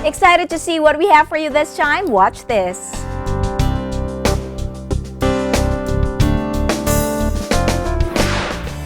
Excited to see what we have for you this time? Watch this.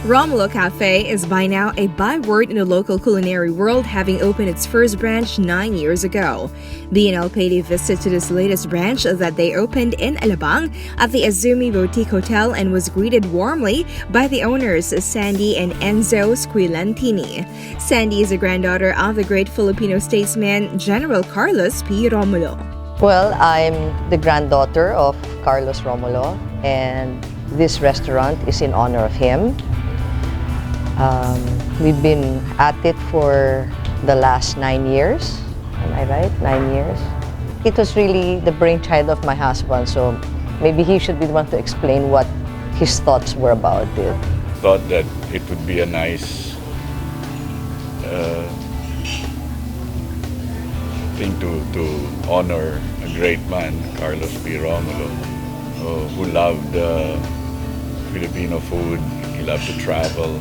Romulo Café is by now a byword in the local culinary world, having opened its first branch 9 years ago. BNL paid a visit to this latest branch that they opened in Alabang at the Azumi Boutique Hotel and was greeted warmly by the owners, Sandie and Enzo Squillantini. Sandie is a granddaughter of the great Filipino statesman General Carlos P. Romulo. Well, I'm the granddaughter of Carlos Romulo, and this restaurant is in honor of him. We've been at it for the last 9 years. Am I right? 9 years. It was really the brainchild of my husband, so maybe he should be the one to explain what his thoughts were about it. Thought that it would be a nice thing to honor a great man, Carlos P. Romulo, who loved Filipino food. He loved to travel.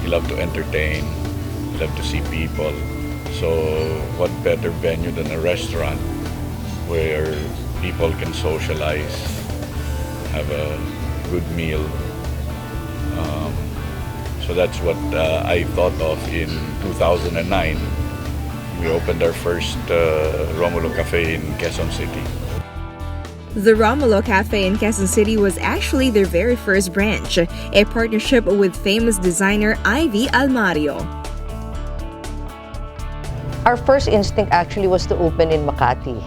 He loved to entertain, he loved to see people. So what better venue than a restaurant where people can socialize, have a good meal. So that's what I thought of in 2009. We opened our first Romulo Café in Quezon City. The Romulo Café in Quezon City was actually their very first branch, a partnership with famous designer Ivy Almario. Our first instinct actually was to open in Makati.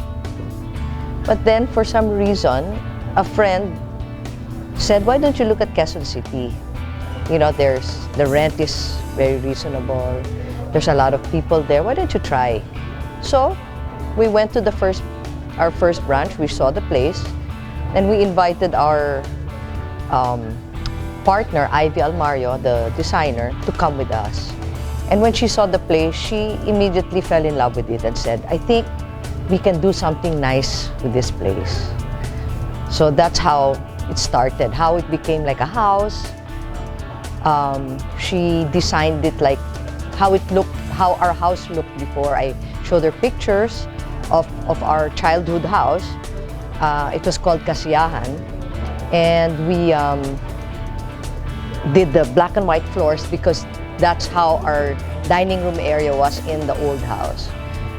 But then for some reason, a friend said, why don't you look at Quezon City? You know, the rent is very reasonable. There's a lot of people there. Why don't you try? So we went to our first branch. We saw the place, and we invited our partner, Ivy Almario, the designer, to come with us. And when she saw the place, she immediately fell in love with it and said, I think we can do something nice with this place. So that's how it started, how it became like a house. She designed it like how it looked, how our house looked before. I showed her pictures of our childhood house. It was called Kasiyahan, and we did the black and white floors because that's how our dining room area was in the old house.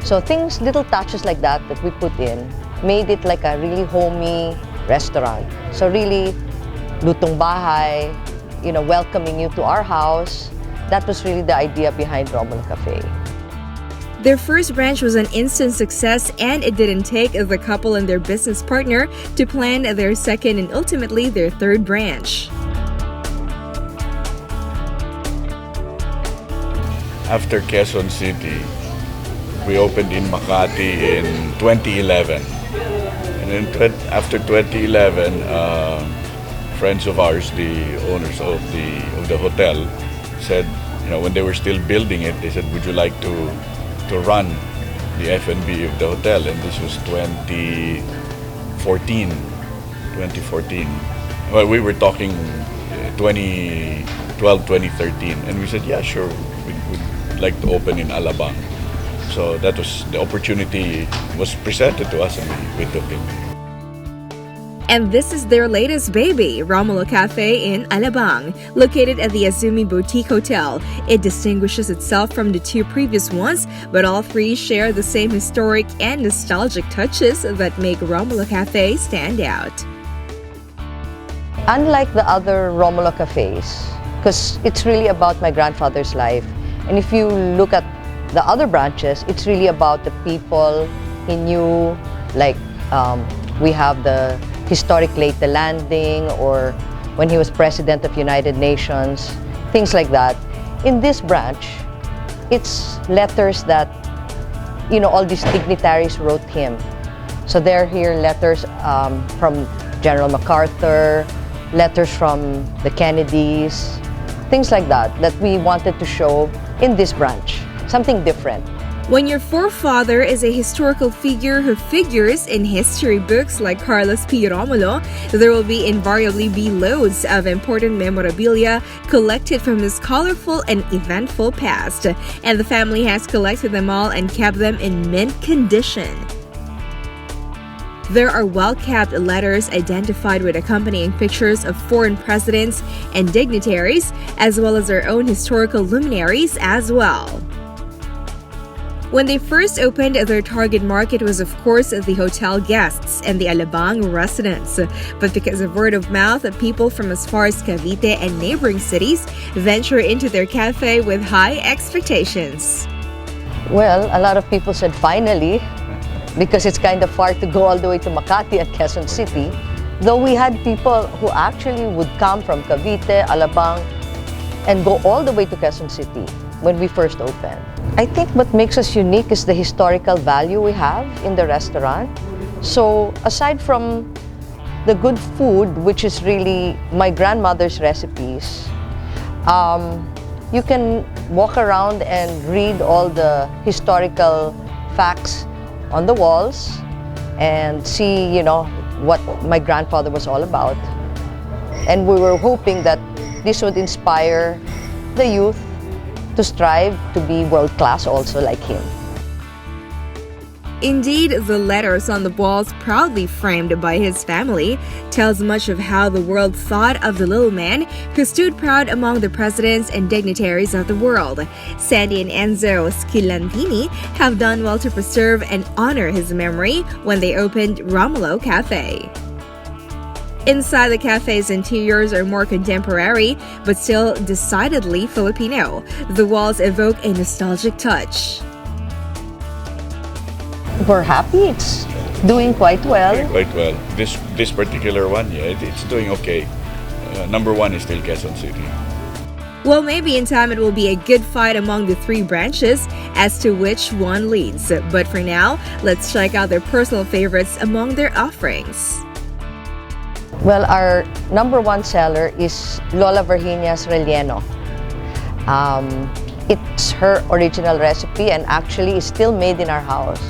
So things, little touches like that we put in, made it like a really homey restaurant. So really, lutong bahay, you know, welcoming you to our house. That was really the idea behind Romulo Café. Their first branch was an instant success, and it didn't take the couple and their business partner to plan their second and ultimately their third branch. After Quezon City, we opened in Makati in 2011. And then after 2011, friends of ours, the owners of the hotel, said, you know, when they were still building it, they said, would you like to run the F&B of the hotel? And this was 2014. Well, we were talking 2012, 2013, and we said, yeah, sure, we'd like to open in Alabang. So that was, the opportunity was presented to us, and we took it. And this is their latest baby, Romulo Café in Alabang, located at the Azumi Boutique Hotel. It distinguishes itself from the two previous ones, but all three share the same historic and nostalgic touches that make Romulo Café stand out. Unlike the other Romulo Cafés, because it's really about my grandfather's life, and if you look at the other branches, it's really about the people he knew, like we have the historic Leyte Landing, or when he was president of United Nations, things like that. In this branch, it's letters that, you know, all these dignitaries wrote him. So there are here letters from General MacArthur, letters from the Kennedys, things like that we wanted to show in this branch, something different. When your forefather is a historical figure who figures in history books like Carlos P. Romulo, there will invariably be loads of important memorabilia collected from his colorful and eventful past, and the family has collected them all and kept them in mint condition. There are well-kept letters identified with accompanying pictures of foreign presidents and dignitaries, as well as their own historical luminaries as well. When they first opened, their target market was of course the hotel guests and the Alabang residents. But because of word of mouth, people from as far as Cavite and neighboring cities venture into their cafe with high expectations. Well, a lot of people said finally, because it's kind of far to go all the way to Makati and Quezon City. Though we had people who actually would come from Cavite, Alabang, and go all the way to Quezon City when we first opened. I think what makes us unique is the historical value we have in the restaurant. So aside from the good food, which is really my grandmother's recipes, you can walk around and read all the historical facts on the walls and see, what my grandfather was all about. And we were hoping that this would inspire the youth to strive to be world-class also like him. Indeed, the letters on the walls, proudly framed by his family, tells much of how the world thought of the little man who stood proud among the presidents and dignitaries of the world. Sandie and Enzo Squillantini have done well to preserve and honor his memory when they opened Romulo Café. Inside the cafe's interiors are more contemporary, but still decidedly Filipino. The walls evoke a nostalgic touch. We're happy. It's doing quite well. Quite well. This particular one, it's doing okay. Number one is still Quezon City. Well, maybe in time it will be a good fight among the three branches as to which one leads. But for now, let's check out their personal favorites among their offerings. Well, our number one seller is Lola Virginia's Relleno. It's her original recipe and actually is still made in our house.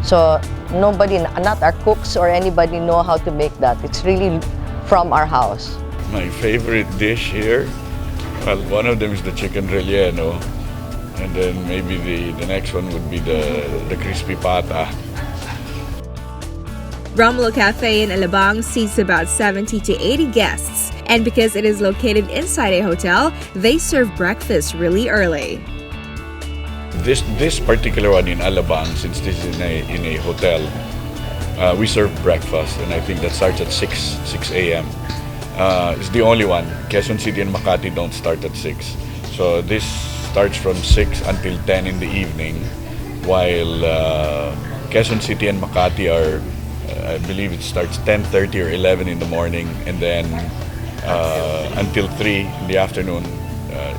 So nobody, not our cooks or anybody, know how to make that. It's really from our house. My favorite dish here, well, one of them is the Chicken Relleno, and then maybe the next one would be the crispy pata. Romulo Café in Alabang seats about 70 to 80 guests, and because it is located inside a hotel, they serve breakfast really early. This particular one in Alabang, since this is in a hotel, we serve breakfast, and I think that starts at 6 a.m. It's the only one. Quezon City and Makati don't start at 6. So this starts from 6 until 10 in the evening, while Quezon City and Makati are, I believe it starts 10:30 or 11 in the morning, and then until 3 in the afternoon,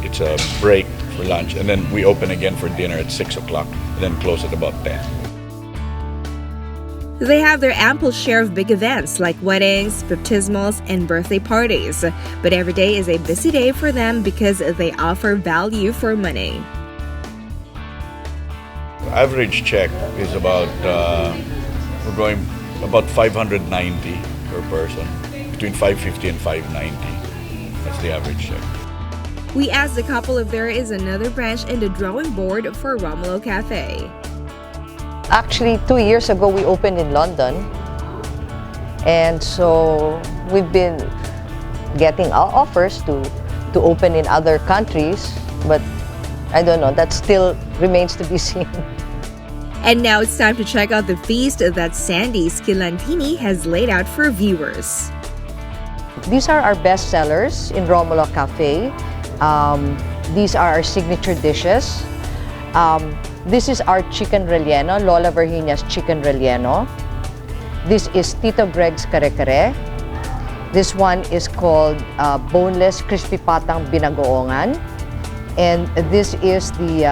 it's a break for lunch, and then we open again for dinner at 6 o'clock, and then close at about 10. They have their ample share of big events like weddings, baptismals, and birthday parties. But every day is a busy day for them because they offer value for money. Average check is about, we're going about 590 per person, between 550 and 590. That's the average check. We asked the couple if there is another branch in the drawing board for Romulo Café. Actually, 2 years ago, we opened in London. And so we've been getting offers to open in other countries. But I don't know, that still remains to be seen. And now it's time to check out the feast that Sandie Squillantini has laid out for viewers. These are our best sellers in Romulo Café. These are our signature dishes. This is our Chicken Relleno, Lola Virginia's Chicken Relleno. This is Tito Greg's Kare-Kare. This one is called Boneless Crispy Patang Binagoongan. And this is the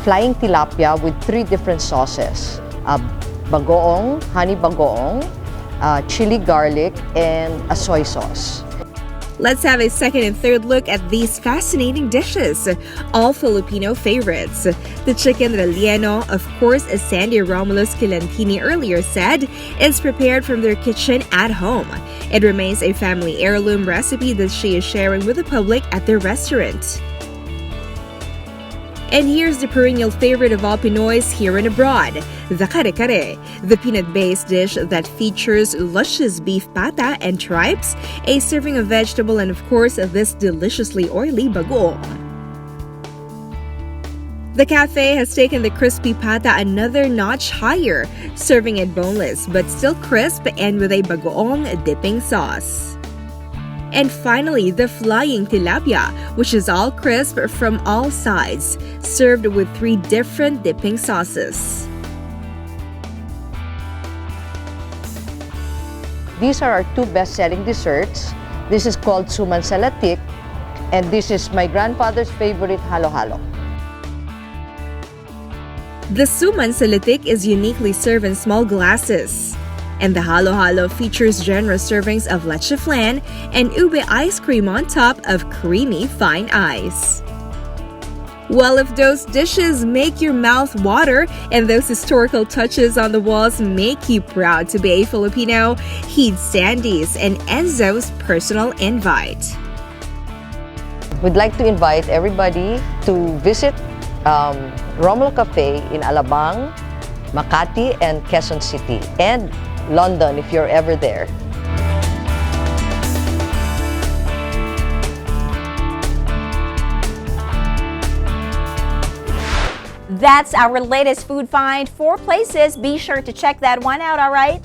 Flying Tilapia with 3 different sauces. Bagoong, honey bagoong, chili garlic, and a soy sauce. Let's have a second and third look at these fascinating dishes, all Filipino favorites. The Chicken Relleno, of course, as Sandie and Romulo Squillantini earlier said, is prepared from their kitchen at home. It remains a family heirloom recipe that she is sharing with the public at their restaurant. And here's the perennial favorite of all Pinoys here and abroad, the kare-kare, the peanut-based dish that features luscious beef pata and tripes, a serving of vegetable, and of course, this deliciously oily bagoong. The cafe has taken the crispy pata another notch higher, serving it boneless but still crisp and with a bagoong dipping sauce. And finally, the flying tilapia, which is all crisp from all sides, served with 3 different dipping sauces. These are our 2 best-selling desserts. This is called suman salatik, and this is my grandfather's favorite halo-halo. The suman salatik is uniquely served in small glasses. And the halo-halo features generous servings of leche flan and ube ice cream on top of creamy fine ice. Well, if those dishes make your mouth water and those historical touches on the walls make you proud to be a Filipino, heed Sandie's and Enzo's personal invite. We'd like to invite everybody to visit Romulo Café in Alabang, Makati, and Quezon City, and London if you're ever there. That's our latest food find. 4 places. Be sure to check that one out, all right?